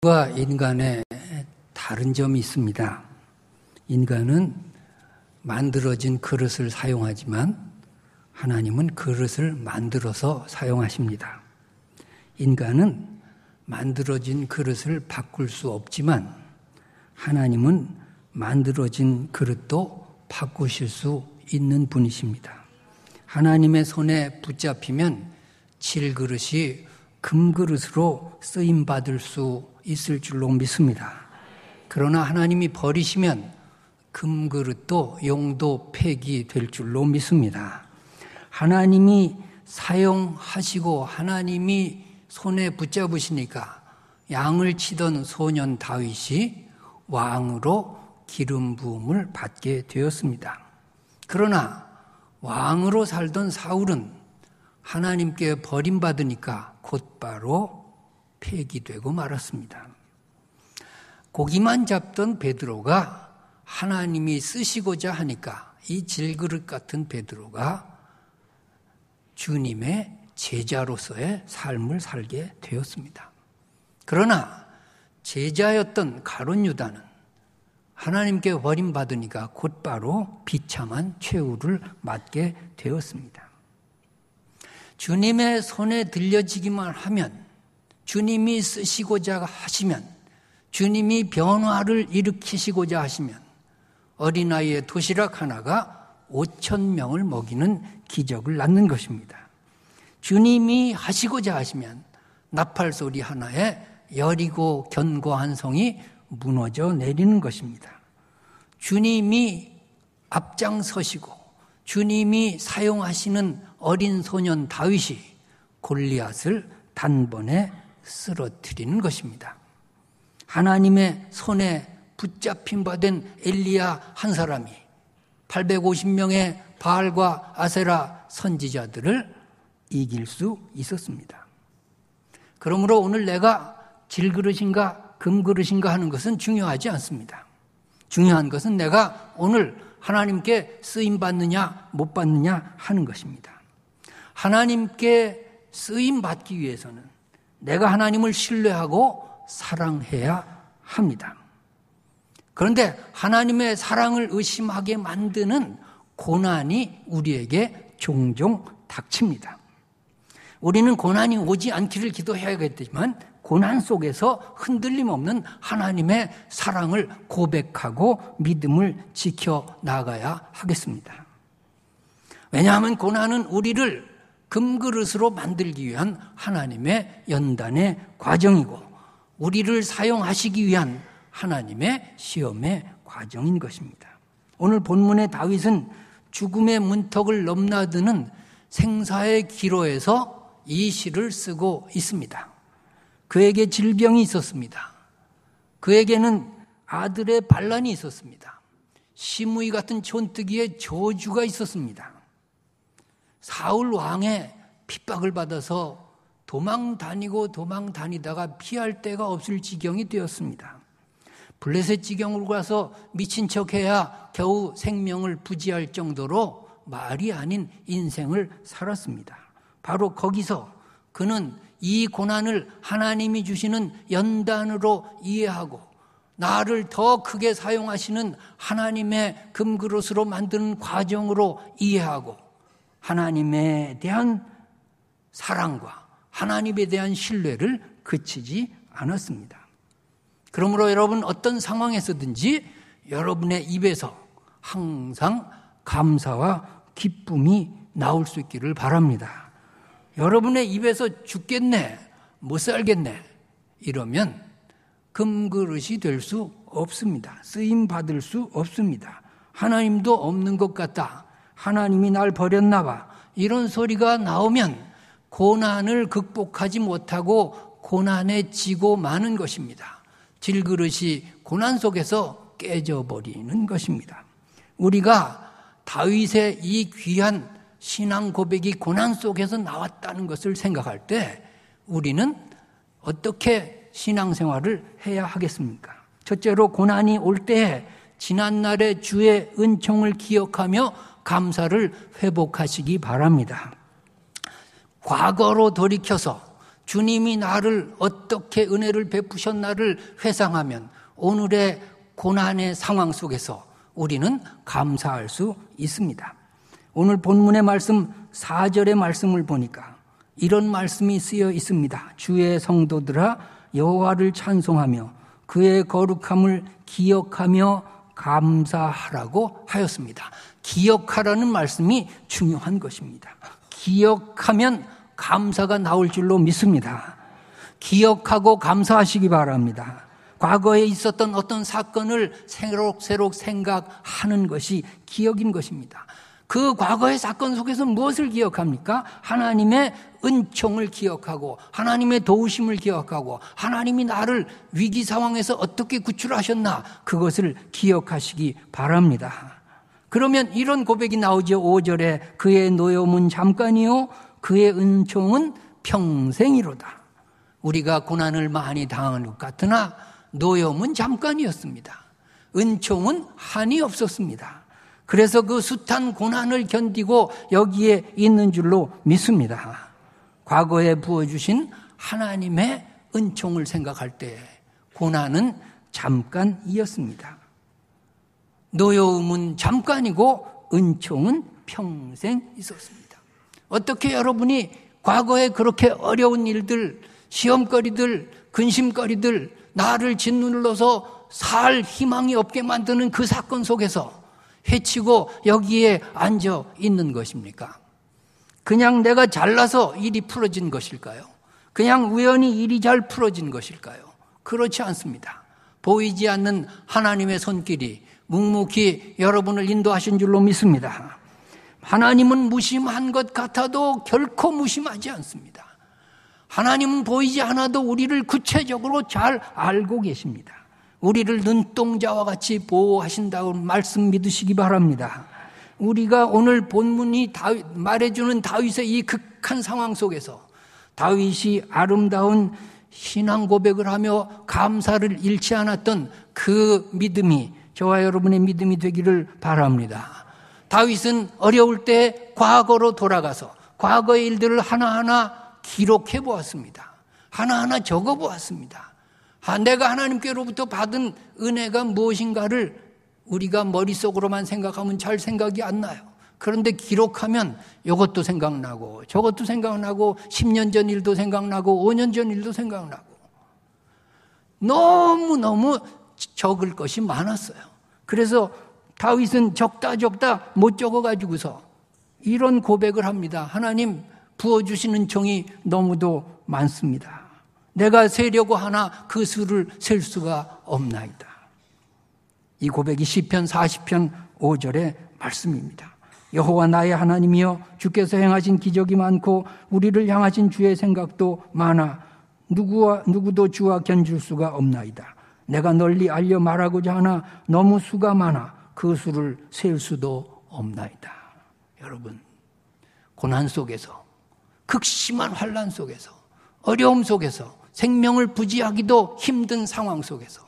과 인간의 다른 점이 있습니다. 인간은 만들어진 그릇을 사용하지만 하나님은 그릇을 만들어서 사용하십니다. 인간은 만들어진 그릇을 바꿀 수 없지만 하나님은 만들어진 그릇도 바꾸실 수 있는 분이십니다. 하나님의 손에 붙잡히면 질그릇이 금그릇으로 쓰임받을 수 있을 줄로 믿습니다. 그러나 하나님이 버리시면 금그릇도 용도 폐기될 줄로 믿습니다. 하나님이 사용하시고 하나님이 손에 붙잡으시니까 양을 치던 소년 다윗이 왕으로 기름 부음을 받게 되었습니다. 그러나 왕으로 살던 사울은 하나님께 버림받으니까 곧바로 폐기되고 말았습니다. 고기만 잡던 베드로가 하나님이 쓰시고자 하니까 이 질그릇 같은 베드로가 주님의 제자로서의 삶을 살게 되었습니다. 그러나 제자였던 가룟 유다는 하나님께 버림받으니까 곧바로 비참한 최후를 맞게 되었습니다. 주님의 손에 들려지기만 하면, 주님이 쓰시고자 하시면, 주님이 변화를 일으키시고자 하시면 어린아이의 도시락 하나가 5,000명을 먹이는 기적을 낳는 것입니다. 주님이 하시고자 하시면 나팔소리 하나에 여리고 견고한 성이 무너져 내리는 것입니다. 주님이 앞장서시고 주님이 사용하시는 어린 소년 다윗이 골리앗을 단번에 쓰러뜨리는 것입니다. 하나님의 손에 붙잡힌 바 된 엘리야 한 사람이 850명의 바알과 아세라 선지자들을 이길 수 있었습니다. 그러므로 오늘 내가 질그릇인가 금그릇인가 하는 것은 중요하지 않습니다. 중요한 것은 내가 오늘 하나님께 쓰임받느냐 못 받느냐 하는 것입니다. 하나님께 쓰임받기 위해서는 내가 하나님을 신뢰하고 사랑해야 합니다. 그런데 하나님의 사랑을 의심하게 만드는 고난이 우리에게 종종 닥칩니다. 우리는 고난이 오지 않기를 기도해야겠지만 고난 속에서 흔들림 없는 하나님의 사랑을 고백하고 믿음을 지켜나가야 하겠습니다. 왜냐하면 고난은 우리를 금그릇으로 만들기 위한 하나님의 연단의 과정이고 우리를 사용하시기 위한 하나님의 시험의 과정인 것입니다. 오늘 본문의 다윗은 죽음의 문턱을 넘나드는 생사의 기로에서 이 시를 쓰고 있습니다. 그에게 질병이 있었습니다. 그에게는 아들의 반란이 있었습니다. 시므이 같은 촌뜨기의 저주가 있었습니다. 사울 왕의 핍박을 받아서 도망 다니다가 피할 데가 없을 지경이 되었습니다. 블레셋 지경으로 가서 미친 척해야 겨우 생명을 부지할 정도로 말이 아닌 인생을 살았습니다. 바로 거기서 그는 이 고난을 하나님이 주시는 연단으로 이해하고 나를 더 크게 사용하시는 하나님의 금그릇으로 만드는 과정으로 이해하고 하나님에 대한 사랑과 하나님에 대한 신뢰를 그치지 않았습니다. 그러므로 여러분 어떤 상황에서든지 여러분의 입에서 항상 감사와 기쁨이 나올 수 있기를 바랍니다. 여러분의 입에서 죽겠네, 못 살겠네 이러면 금그릇이 될 수 없습니다. 쓰임 받을 수 없습니다. 하나님도 없는 것 같다. 하나님이 날 버렸나 봐. 이런 소리가 나오면 고난을 극복하지 못하고 고난에 지고 마는 것입니다. 질그릇이 고난 속에서 깨져버리는 것입니다. 우리가 다윗의 이 귀한 신앙 고백이 고난 속에서 나왔다는 것을 생각할 때 우리는 어떻게 신앙생활을 해야 하겠습니까? 첫째로 고난이 올 때에 지난날의 주의 은총을 기억하며 감사를 회복하시기 바랍니다. 과거로 돌이켜서 주님이 나를 어떻게 은혜를 베푸셨나를 회상하면 오늘의 고난의 상황 속에서 우리는 감사할 수 있습니다. 오늘 본문의 말씀 4절의 말씀을 보니까 이런 말씀이 쓰여 있습니다. 주의 성도들아 여호와를 찬송하며 그의 거룩함을 기억하며 감사하라고 하였습니다. 기억하라는 말씀이 중요한 것입니다. 기억하면 감사가 나올 줄로 믿습니다. 기억하고 감사하시기 바랍니다. 과거에 있었던 어떤 사건을 새록새록 생각하는 것이 기억인 것입니다. 그 과거의 사건 속에서 무엇을 기억합니까? 하나님의 은총을 기억하고 하나님의 도우심을 기억하고 하나님이 나를 위기 상황에서 어떻게 구출하셨나 그것을 기억하시기 바랍니다. 그러면 이런 고백이 나오죠. 5절에 그의 노여움은 잠깐이요 그의 은총은 평생이로다. 우리가 고난을 많이 당한 것 같으나 노여움은 잠깐이었습니다. 은총은 한이 없었습니다. 그래서 그 숱한 고난을 견디고 여기에 있는 줄로 믿습니다. 과거에 부어주신 하나님의 은총을 생각할 때 고난은 잠깐이었습니다. 노여움은 잠깐이고 은총은 평생 있었습니다. 어떻게 여러분이 과거에 그렇게 어려운 일들, 시험거리들, 근심거리들, 나를 짓눌러서 살 희망이 없게 만드는 그 사건 속에서 해치고 여기에 앉아 있는 것입니까? 그냥 내가 잘나서 일이 풀어진 것일까요? 그냥 우연히 일이 잘 풀어진 것일까요? 그렇지 않습니다. 보이지 않는 하나님의 손길이 묵묵히 여러분을 인도하신 줄로 믿습니다. 하나님은 무심한 것 같아도 결코 무심하지 않습니다. 하나님은 보이지 않아도 우리를 구체적으로 잘 알고 계십니다. 우리를 눈동자와 같이 보호하신다고 말씀 믿으시기 바랍니다. 우리가 오늘 본문이 말해주는 다윗의 이 극한 상황 속에서 다윗이 아름다운 신앙 고백을 하며 감사를 잃지 않았던 그 믿음이 저와 여러분의 믿음이 되기를 바랍니다. 다윗은 어려울 때 과거로 돌아가서 과거의 일들을 하나하나 기록해 보았습니다. 하나하나 적어 보았습니다. 내가 하나님께로부터 받은 은혜가 무엇인가를 우리가 머릿속으로만 생각하면 잘 생각이 안 나요. 그런데 기록하면 이것도 생각나고 저것도 생각나고 10년 전 일도 생각나고 5년 전 일도 생각나고 너무너무 적을 것이 많았어요. 그래서 다윗은 적다 못 적어가지고서 이런 고백을 합니다. 하나님 부어주시는 종이 너무도 많습니다. 내가 세려고 하나 그 수를 셀 수가 없나이다. 이 고백이 시편 40편 5절의 말씀입니다. 여호와 나의 하나님이여 주께서 행하신 기적이 많고 우리를 향하신 주의 생각도 많아 누구도 주와 견줄 수가 없나이다. 내가 널리 알려 말하고자 하나 너무 수가 많아 그 수를 셀 수도 없나이다. 여러분, 고난 속에서 극심한 환난 속에서 어려움 속에서 생명을 부지하기도 힘든 상황 속에서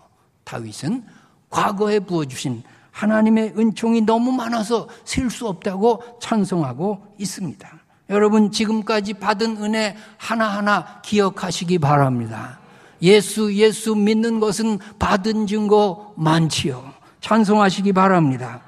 다윗은 과거에 부어주신 하나님의 은총이 너무 많아서 셀 수 없다고 찬송하고 있습니다. 여러분 지금까지 받은 은혜 하나하나 기억하시기 바랍니다. 예수 믿는 것은 받은 증거 많지요. 찬송하시기 바랍니다.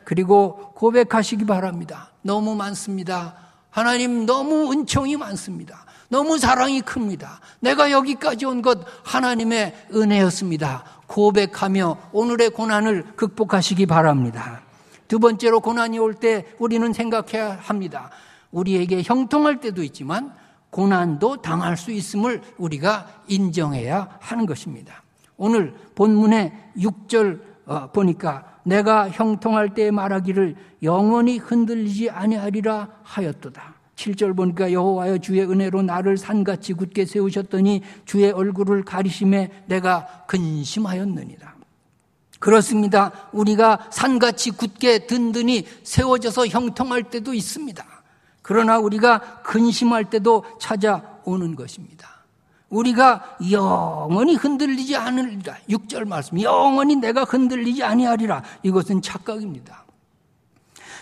그리고 고백하시기 바랍니다. 너무 많습니다. 하나님 너무 은총이 많습니다. 너무 사랑이 큽니다. 내가 여기까지 온 것 하나님의 은혜였습니다. 고백하며 오늘의 고난을 극복하시기 바랍니다. 두 번째로 고난이 올 때 우리는 생각해야 합니다. 우리에게 형통할 때도 있지만 고난도 당할 수 있음을 우리가 인정해야 하는 것입니다. 오늘 본문의 6절 보니까 내가 형통할 때 말하기를 영원히 흔들리지 아니하리라 하였도다. 7절 보니까 여호와여 주의 은혜로 나를 산같이 굳게 세우셨더니 주의 얼굴을 가리심에 내가 근심하였느니라. 그렇습니다. 우리가 산같이 굳게 든든히 세워져서 형통할 때도 있습니다. 그러나 우리가 근심할 때도 찾아오는 것입니다. 우리가 영원히 흔들리지 않으리라. 6절 말씀 영원히 내가 흔들리지 아니하리라. 이것은 착각입니다.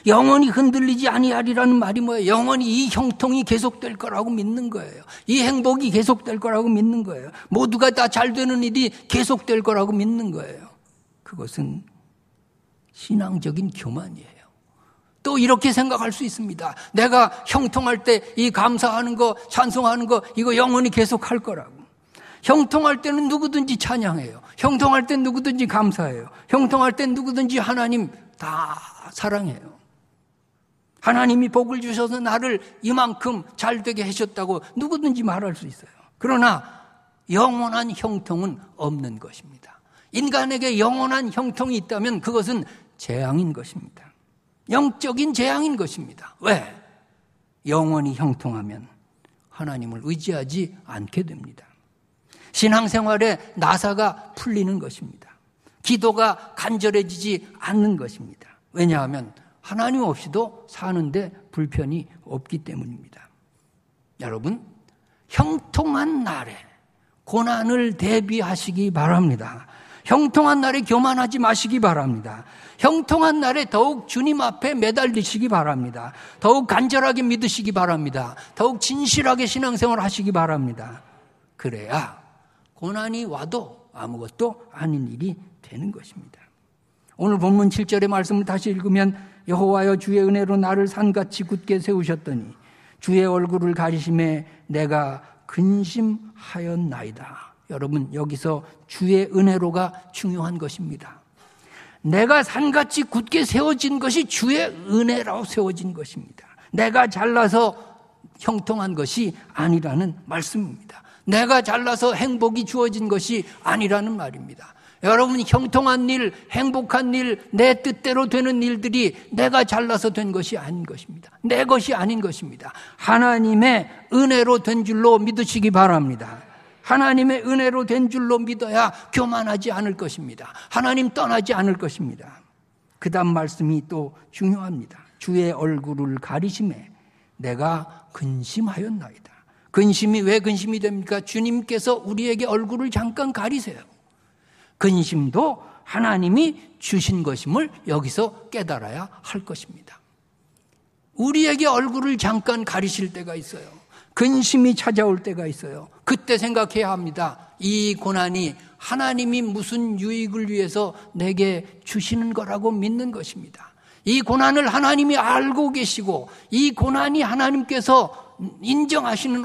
영원히 흔들리지 아니하리라는 말이 뭐예요? 영원히 이 형통이 계속될 거라고 믿는 거예요. 이 행복이 계속될 거라고 믿는 거예요. 모두가 다 잘 되는 일이 계속될 거라고 믿는 거예요. 그것은 신앙적인 교만이에요. 또 이렇게 생각할 수 있습니다. 내가 형통할 때 이 감사하는 거, 찬송하는 거, 이거 영원히 계속할 거라고. 형통할 때는 누구든지 찬양해요. 형통할 땐 누구든지 감사해요. 형통할 땐 누구든지 하나님 다 사랑해요. 하나님이 복을 주셔서 나를 이만큼 잘 되게 하셨다고 누구든지 말할 수 있어요. 그러나 영원한 형통은 없는 것입니다. 인간에게 영원한 형통이 있다면 그것은 재앙인 것입니다. 영적인 재앙인 것입니다. 왜? 영원히 형통하면 하나님을 의지하지 않게 됩니다. 신앙생활에 나사가 풀리는 것입니다. 기도가 간절해지지 않는 것입니다. 왜냐하면 하나님 없이도 사는데 불편이 없기 때문입니다. 여러분, 형통한 날에 고난을 대비하시기 바랍니다. 형통한 날에 교만하지 마시기 바랍니다. 형통한 날에 더욱 주님 앞에 매달리시기 바랍니다. 더욱 간절하게 믿으시기 바랍니다. 더욱 진실하게 신앙생활 하시기 바랍니다. 그래야 고난이 와도 아무것도 아닌 일이 되는 것입니다. 오늘 본문 7절의 말씀을 다시 읽으면 여호와여 주의 은혜로 나를 산같이 굳게 세우셨더니 주의 얼굴을 가리심에 내가 근심하였나이다. 여러분, 여기서 주의 은혜로가 중요한 것입니다. 내가 산같이 굳게 세워진 것이 주의 은혜로 세워진 것입니다. 내가 잘나서 형통한 것이 아니라는 말씀입니다. 내가 잘나서 행복이 주어진 것이 아니라는 말입니다. 여러분, 형통한 일, 행복한 일, 내 뜻대로 되는 일들이 내가 잘나서 된 것이 아닌 것입니다. 내 것이 아닌 것입니다. 하나님의 은혜로 된 줄로 믿으시기 바랍니다. 하나님의 은혜로 된 줄로 믿어야 교만하지 않을 것입니다. 하나님 떠나지 않을 것입니다. 그 다음 말씀이 또 중요합니다. 주의 얼굴을 가리심에 내가 근심하였나이다. 근심이 왜 근심이 됩니까? 주님께서 우리에게 얼굴을 잠깐 가리세요. 근심도 하나님이 주신 것임을 여기서 깨달아야 할 것입니다. 우리에게 얼굴을 잠깐 가리실 때가 있어요. 근심이 찾아올 때가 있어요. 그때 생각해야 합니다. 이 고난이 하나님이 무슨 유익을 위해서 내게 주시는 거라고 믿는 것입니다. 이 고난을 하나님이 알고 계시고 이 고난이 하나님께서 인정하시는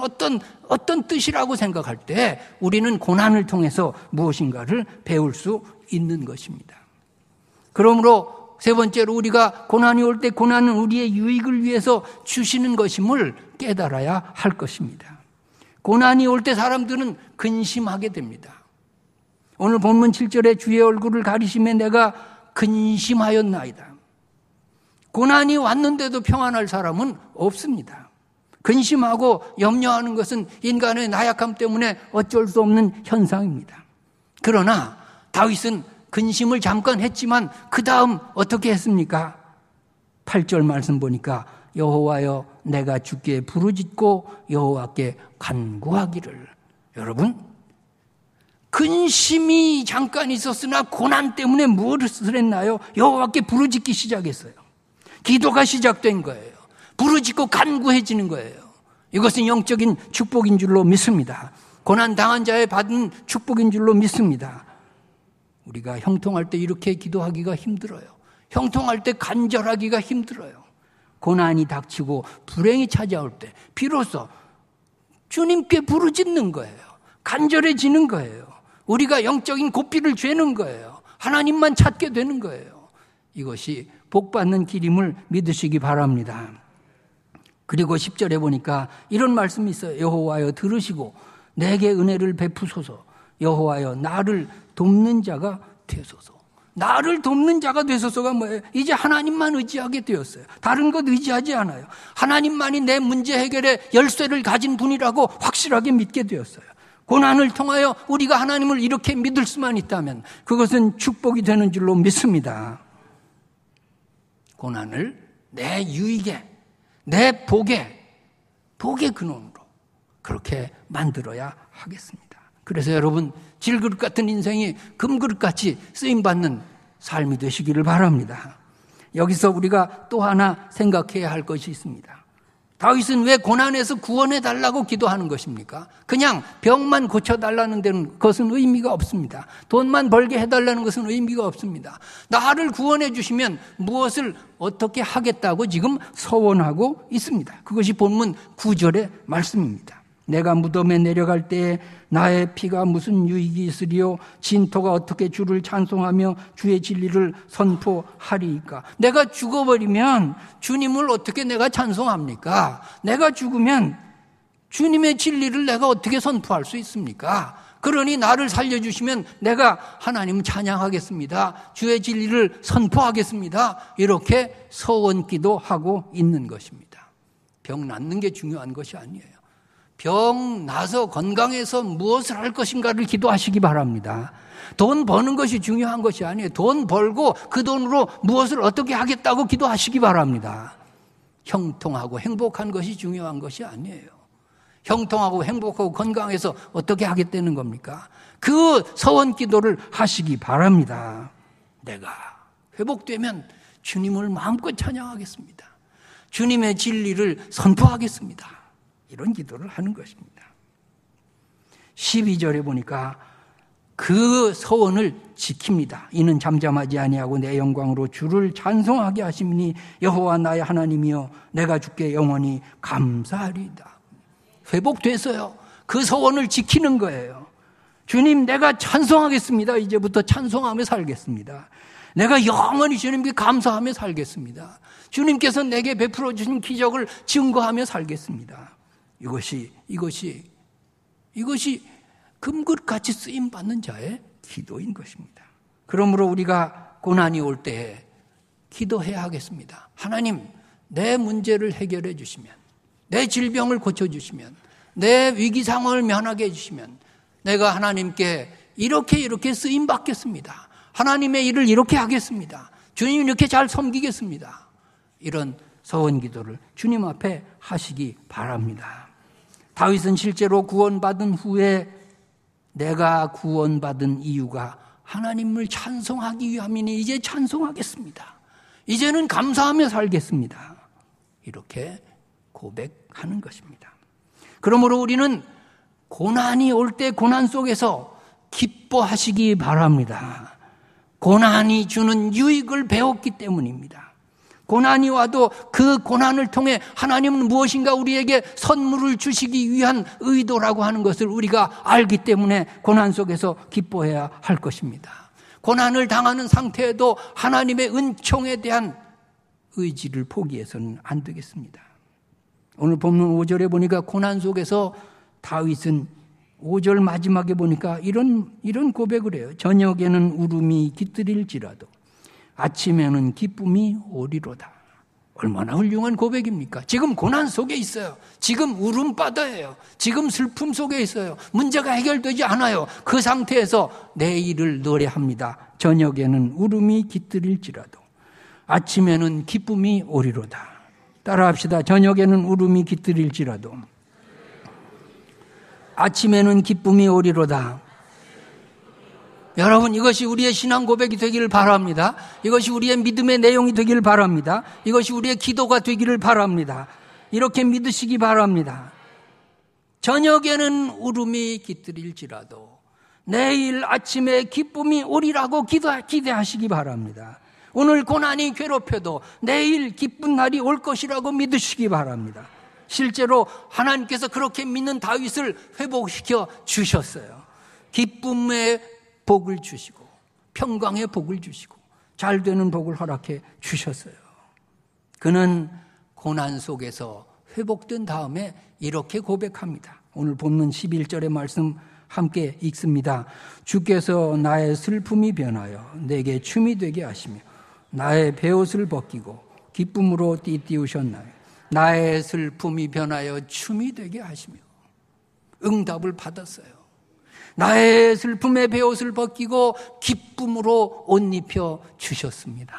어떤 뜻이라고 생각할 때 우리는 고난을 통해서 무엇인가를 배울 수 있는 것입니다. 그러므로 세 번째로 우리가 고난이 올 때 고난은 우리의 유익을 위해서 주시는 것임을 깨달아야 할 것입니다. 고난이 올 때 사람들은 근심하게 됩니다. 오늘 본문 7절에 주의 얼굴을 가리심에 내가 근심하였나이다. 고난이 왔는데도 평안할 사람은 없습니다. 근심하고 염려하는 것은 인간의 나약함 때문에 어쩔 수 없는 현상입니다. 그러나 다윗은 근심을 잠깐 했지만 그 다음 어떻게 했습니까? 8절 말씀 보니까 여호와여 내가 주께 부르짖고 여호와께 간구하기를. 여러분, 근심이 잠깐 있었으나 고난 때문에 무엇을 했나요? 여호와께 부르짖기 시작했어요. 기도가 시작된 거예요. 부르짖고 간구해지는 거예요. 이것은 영적인 축복인 줄로 믿습니다. 고난 당한 자의 받은 축복인 줄로 믿습니다. 우리가 형통할 때 이렇게 기도하기가 힘들어요. 형통할 때 간절하기가 힘들어요. 고난이 닥치고 불행이 찾아올 때 비로소 주님께 부르짖는 거예요. 간절해지는 거예요. 우리가 영적인 고삐를 죄는 거예요. 하나님만 찾게 되는 거예요. 이것이 복받는 길임을 믿으시기 바랍니다. 그리고 10절에 보니까 이런 말씀이 있어요. 여호와여 들으시고 내게 은혜를 베푸소서. 여호와여 나를 돕는 자가 되소서. 나를 돕는 자가 되소서가 뭐예요? 이제 하나님만 의지하게 되었어요. 다른 것 의지하지 않아요. 하나님만이 내 문제 해결의 열쇠를 가진 분이라고 확실하게 믿게 되었어요. 고난을 통하여 우리가 하나님을 이렇게 믿을 수만 있다면 그것은 축복이 되는 줄로 믿습니다. 고난을 내 유익에, 내 복의 근원으로 그렇게 만들어야 하겠습니다. 그래서 여러분, 질그릇 같은 인생이 금그릇같이 쓰임받는 삶이 되시기를 바랍니다. 여기서 우리가 또 하나 생각해야 할 것이 있습니다. 다윗은 왜 고난에서 구원해 달라고 기도하는 것입니까? 그냥 병만 고쳐달라는 데는 그것은 의미가 없습니다. 돈만 벌게 해달라는 것은 의미가 없습니다. 나를 구원해 주시면 무엇을 어떻게 하겠다고 지금 서원하고 있습니다. 그것이 본문 9절의 말씀입니다. 내가 무덤에 내려갈 때에 나의 피가 무슨 유익이 있으리요? 진토가 어떻게 주를 찬송하며 주의 진리를 선포하리이까? 내가 죽어버리면 주님을 어떻게 내가 찬송합니까? 내가 죽으면 주님의 진리를 내가 어떻게 선포할 수 있습니까? 그러니 나를 살려주시면 내가 하나님 찬양하겠습니다. 주의 진리를 선포하겠습니다. 이렇게 서원 기도하고 있는 것입니다. 병 낫는 게 중요한 것이 아니에요. 병 나서 건강해서 무엇을 할 것인가를 기도하시기 바랍니다. 돈 버는 것이 중요한 것이 아니에요. 돈 벌고 그 돈으로 무엇을 어떻게 하겠다고 기도하시기 바랍니다. 형통하고 행복한 것이 중요한 것이 아니에요. 형통하고 행복하고 건강해서 어떻게 하겠다는 겁니까? 그 서원 기도를 하시기 바랍니다. 내가 회복되면 주님을 마음껏 찬양하겠습니다. 주님의 진리를 선포하겠습니다. 이런 기도를 하는 것입니다. 12절에 보니까 그 서원을 지킵니다. 이는 잠잠하지 아니하고 내 영광으로 주를 찬송하게 하심이니 여호와 나의 하나님이여 내가 주께 영원히 감사하리이다. 회복돼서요. 그 서원을 지키는 거예요. 주님 내가 찬송하겠습니다. 이제부터 찬송하며 살겠습니다. 내가 영원히 주님께 감사하며 살겠습니다. 주님께서 내게 베풀어 주신 기적을 증거하며 살겠습니다. 이것이 금그릇같이 쓰임받는 자의 기도인 것입니다. 그러므로 우리가 고난이 올 때에 기도해야 하겠습니다. 하나님, 내 문제를 해결해 주시면, 내 질병을 고쳐주시면, 내 위기 상황을 면하게 해주시면 내가 하나님께 이렇게 쓰임받겠습니다. 하나님의 일을 이렇게 하겠습니다. 주님 이렇게 잘 섬기겠습니다. 이런 서원 기도를 주님 앞에 하시기 바랍니다. 다윗은 실제로 구원받은 후에 내가 구원받은 이유가 하나님을 찬송하기 위함이니 이제 찬송하겠습니다. 이제는 감사하며 살겠습니다. 이렇게 고백하는 것입니다. 그러므로 우리는 고난이 올 때 고난 속에서 기뻐하시기 바랍니다. 고난이 주는 유익을 배웠기 때문입니다. 고난이 와도 그 고난을 통해 하나님은 무엇인가 우리에게 선물을 주시기 위한 의도라고 하는 것을 우리가 알기 때문에 고난 속에서 기뻐해야 할 것입니다. 고난을 당하는 상태에도 하나님의 은총에 대한 의지를 포기해서는 안 되겠습니다. 오늘 본문 5절에 보니까 고난 속에서 다윗은 5절 마지막에 보니까 이런 고백을 해요. 저녁에는 울음이 깃들일지라도 아침에는 기쁨이 오리로다. 얼마나 훌륭한 고백입니까? 지금 고난 속에 있어요. 지금 울음바다예요. 지금 슬픔 속에 있어요. 문제가 해결되지 않아요. 그 상태에서 내일을 노래합니다. 저녁에는 울음이 깃들일지라도 아침에는 기쁨이 오리로다. 따라합시다. 저녁에는 울음이 깃들일지라도 아침에는 기쁨이 오리로다. 여러분, 이것이 우리의 신앙 고백이 되기를 바랍니다. 이것이 우리의 믿음의 내용이 되기를 바랍니다. 이것이 우리의 기도가 되기를 바랍니다. 이렇게 믿으시기 바랍니다. 저녁에는 울음이 깃들일지라도 내일 아침에 기쁨이 오리라고 기대하시기 바랍니다. 오늘 고난이 괴롭혀도 내일 기쁜 날이 올 것이라고 믿으시기 바랍니다. 실제로 하나님께서 그렇게 믿는 다윗을 회복시켜 주셨어요. 기쁨의 복을 주시고 평강의 복을 주시고 잘 되는 복을 허락해 주셨어요. 그는 고난 속에서 회복된 다음에 이렇게 고백합니다. 오늘 본문 11절의 말씀 함께 읽습니다. 주께서 나의 슬픔이 변하여 내게 춤이 되게 하시며 나의 베옷을 벗기고 기쁨으로 띠띠우셨나요. 나의 슬픔이 변하여 춤이 되게 하시며 응답을 받았어요. 나의 슬픔의 베옷을 벗기고 기쁨으로 옷 입혀 주셨습니다.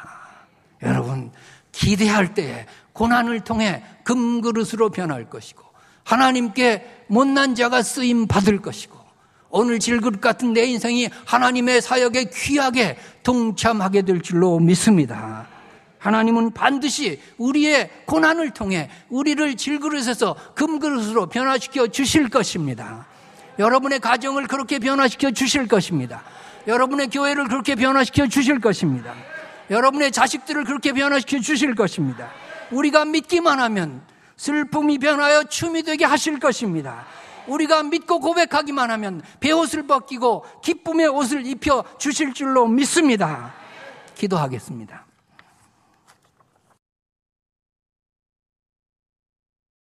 여러분, 기대할 때에 고난을 통해 금그릇으로 변할 것이고 하나님께 못난 자가 쓰임 받을 것이고 오늘 질그릇 같은 내 인생이 하나님의 사역에 귀하게 동참하게 될 줄로 믿습니다. 하나님은 반드시 우리의 고난을 통해 우리를 질그릇에서 금그릇으로 변화시켜 주실 것입니다. 여러분의 가정을 그렇게 변화시켜 주실 것입니다. 여러분의 교회를 그렇게 변화시켜 주실 것입니다. 여러분의 자식들을 그렇게 변화시켜 주실 것입니다. 우리가 믿기만 하면 슬픔이 변하여 춤이 되게 하실 것입니다. 우리가 믿고 고백하기만 하면 베옷을 벗기고 기쁨의 옷을 입혀 주실 줄로 믿습니다. 기도하겠습니다.